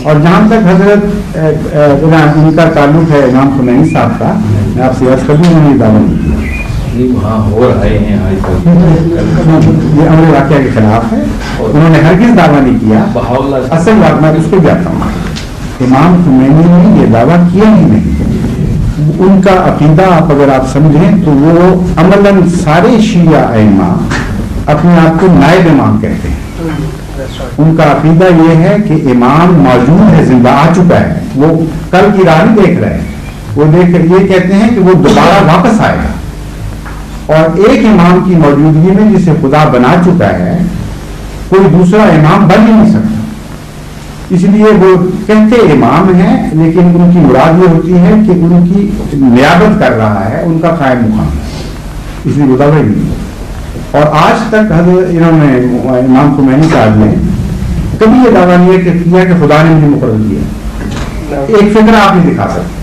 اور جہاں تک حضرت ان کا تعلق ہے امام خمینی صاحب کا، میں آپ سے عرض کر دوں انہوں نے دعویٰ نہیں کیا، وہاں ہو رہے ہیں آج تک یہ امر واقعہ کے خلاف ہے، انہوں نے ہرگز دعویٰ نہیں کیا۔ اصل بات میں اس کو جاتا ہوں، امام خمینی نے یہ دعویٰ کیا ہی نہیں، ان کا عقیدہ اگر آپ سمجھیں تو وہ عملاً سارے شیعہ ائمہ اپنے آپ کو نائب امام کہتے ہیں۔ ان کا عقیدہ یہ ہے کہ امام موجود ہے، زندہ آ چکا ہے، وہ کل کی راہ نہیں دیکھ رہے ہیں، وہ یہ کہتے ہیں کہ وہ دوبارہ واپس آئے گا، اور ایک امام کی موجودگی میں جسے خدا بنا چکا ہے کوئی دوسرا امام بن ہی نہیں سکتا۔ اس لیے وہ کہتے امام ہیں، لیکن ان کی مراد یہ ہوتی ہے کہ ان کی نیابت کر رہا ہے ان کا قائم مقام ہے، اس لیے وہ دعویٰ نہیں ہے۔ اور آج تک انہوں نے امام خمینی صاحب نے کبھی یہ دعویٰ نہیں کیا کہ خدا نے مجھے مقرر کیا۔ ایک فکر آپ نہیں دکھا سکتے